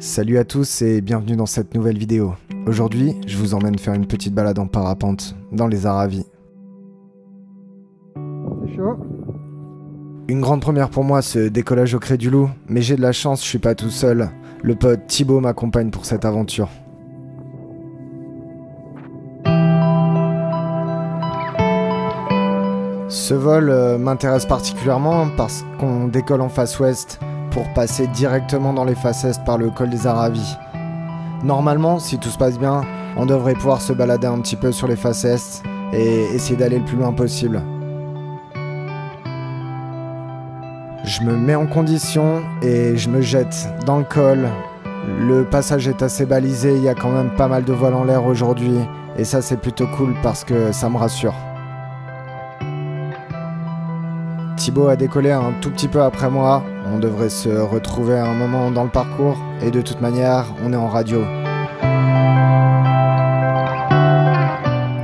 Salut à tous et bienvenue dans cette nouvelle vidéo. Aujourd'hui, je vous emmène faire une petite balade en parapente dans les Aravis. C'est chaud. Une grande première pour moi ce décollage au Cré du Loup, mais j'ai de la chance, je suis pas tout seul. Le pote Thibaut m'accompagne pour cette aventure. Ce vol m'intéresse particulièrement parce qu'on décolle en face ouest pour passer directement dans les faces est par le col des Aravis. Normalement, si tout se passe bien, on devrait pouvoir se balader un petit peu sur les faces est et essayer d'aller le plus loin possible. Je me mets en condition et je me jette dans le col. Le passage est assez balisé, il y a quand même pas mal de vols en l'air aujourd'hui et ça c'est plutôt cool parce que ça me rassure. Thibaut a décollé un tout petit peu après moi, on devrait se retrouver à un moment dans le parcours et de toute manière on est en radio.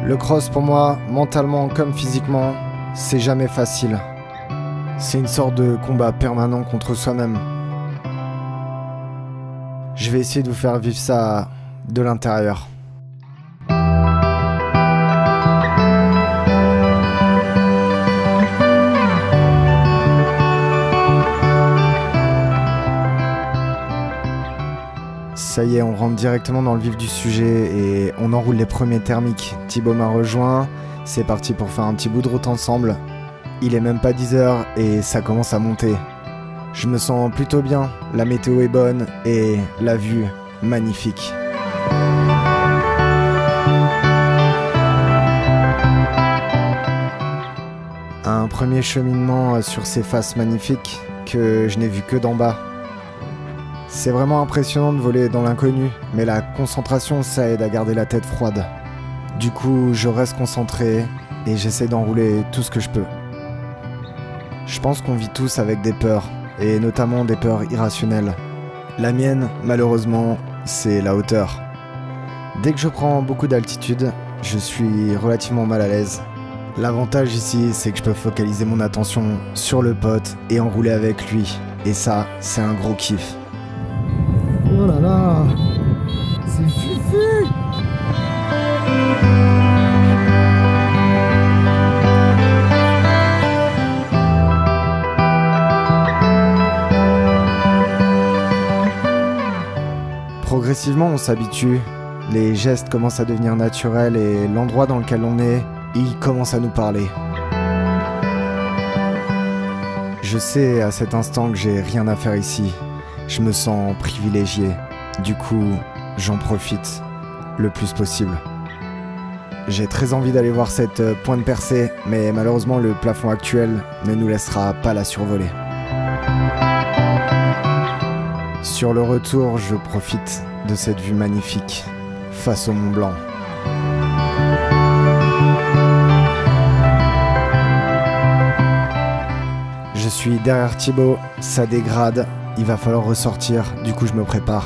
Le cross pour moi, mentalement comme physiquement, c'est jamais facile. C'est une sorte de combat permanent contre soi-même. Je vais essayer de vous faire vivre ça de l'intérieur. Ça y est, on rentre directement dans le vif du sujet et on enroule les premiers thermiques. Thibaut m'a rejoint, c'est parti pour faire un petit bout de route ensemble. Il est même pas 10 h et ça commence à monter. Je me sens plutôt bien, la météo est bonne et la vue magnifique. Un premier cheminement sur ces faces magnifiques que je n'ai vu que d'en bas. C'est vraiment impressionnant de voler dans l'inconnu, mais la concentration, ça aide à garder la tête froide. Du coup, je reste concentré et j'essaie d'enrouler tout ce que je peux. Je pense qu'on vit tous avec des peurs, et notamment des peurs irrationnelles. La mienne, malheureusement, c'est la hauteur. Dès que je prends beaucoup d'altitude, je suis relativement mal à l'aise. L'avantage ici, c'est que je peux focaliser mon attention sur le pote et enrouler avec lui. Et ça, c'est un gros kiff. Oh là là, c'est fifi. Progressivement, on s'habitue, les gestes commencent à devenir naturels et l'endroit dans lequel on est, il commence à nous parler. Je sais à cet instant que j'ai rien à faire ici. Je me sens privilégié. Du coup, j'en profite le plus possible. J'ai très envie d'aller voir cette pointe percée, mais malheureusement le plafond actuel ne nous laissera pas la survoler. Sur le retour, je profite de cette vue magnifique face au Mont Blanc. Je suis derrière Thibaut, ça dégrade, il va falloir ressortir, du coup je me prépare.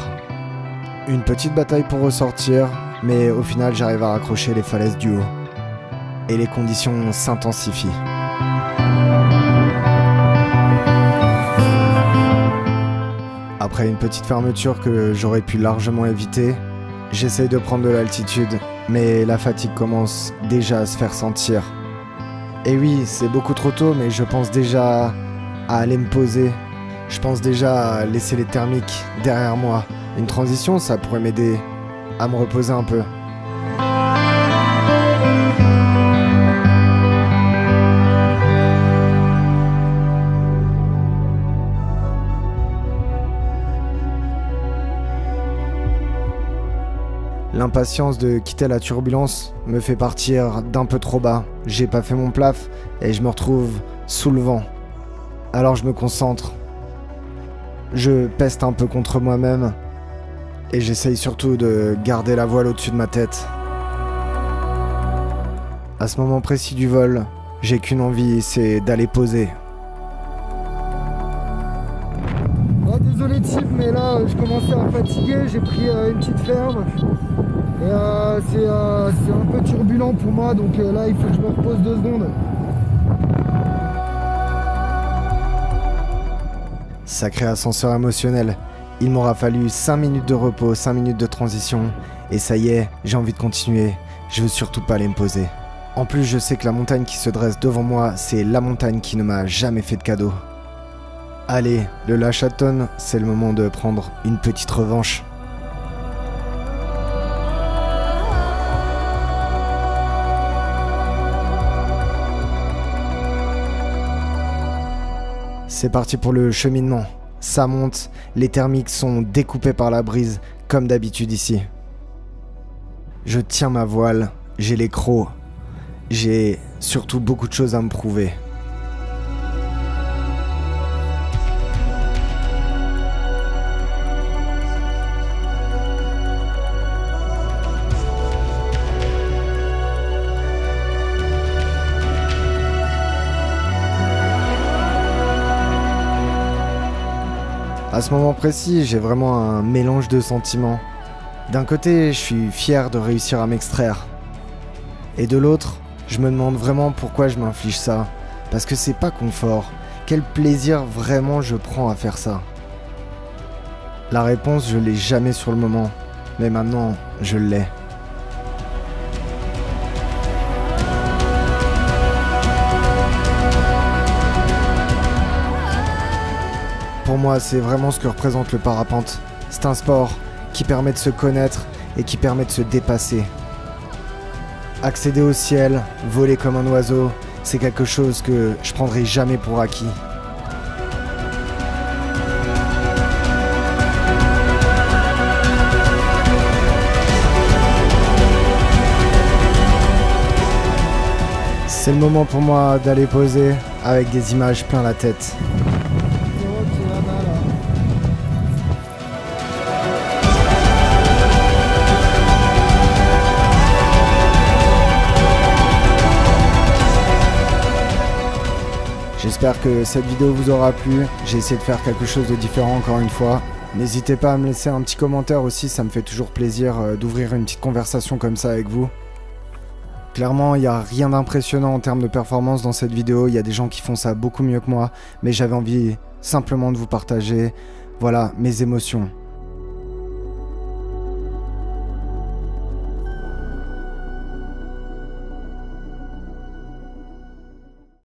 Une petite bataille pour ressortir, mais au final j'arrive à raccrocher les falaises du haut. Et les conditions s'intensifient. Après une petite fermeture que j'aurais pu largement éviter, j'essaye de prendre de l'altitude, mais la fatigue commence déjà à se faire sentir. Et oui, c'est beaucoup trop tôt, mais je pense déjà à aller me poser. Je pense déjà à laisser les thermiques derrière moi. Une transition, ça pourrait m'aider à me reposer un peu. L'impatience de quitter la turbulence me fait partir d'un peu trop bas. J'ai pas fait mon plaf et je me retrouve sous le vent. Alors je me concentre. Je peste un peu contre moi-même et j'essaye surtout de garder la voile au-dessus de ma tête. À ce moment précis du vol, j'ai qu'une envie, c'est d'aller poser. Oh, désolé Tip, mais là je commençais à fatiguer, j'ai pris une petite ferme. Et c'est un peu turbulent pour moi, donc là il faut que je me repose 2 secondes. Sacré ascenseur émotionnel. Il m'aura fallu 5 minutes de repos, 5 minutes de transition, et ça y est, j'ai envie de continuer, je veux surtout pas aller me poser. En plus, je sais que la montagne qui se dresse devant moi, c'est la montagne qui ne m'a jamais fait de cadeau. Allez, le Lachatone, c'est le moment de prendre une petite revanche. C'est parti pour le cheminement. Ça monte, les thermiques sont découpés par la brise, comme d'habitude ici. Je tiens ma voile, j'ai les crocs, j'ai surtout beaucoup de choses à me prouver. À ce moment précis, j'ai vraiment un mélange de sentiments. D'un côté, je suis fier de réussir à m'extraire. Et de l'autre, je me demande vraiment pourquoi je m'inflige ça. Parce que c'est pas confort. Quel plaisir vraiment je prends à faire ça. La réponse, je l'ai jamais sur le moment. Mais maintenant, je l'ai. Pour moi, c'est vraiment ce que représente le parapente. C'est un sport qui permet de se connaître et qui permet de se dépasser. Accéder au ciel, voler comme un oiseau, c'est quelque chose que je prendrai jamais pour acquis. C'est le moment pour moi d'aller poser avec des images plein la tête. J'espère que cette vidéo vous aura plu, j'ai essayé de faire quelque chose de différent encore une fois. N'hésitez pas à me laisser un petit commentaire aussi, ça me fait toujours plaisir d'ouvrir une petite conversation comme ça avec vous. Clairement, il n'y a rien d'impressionnant en termes de performance dans cette vidéo, il y a des gens qui font ça beaucoup mieux que moi, mais j'avais envie simplement de vous partager, voilà, mes émotions.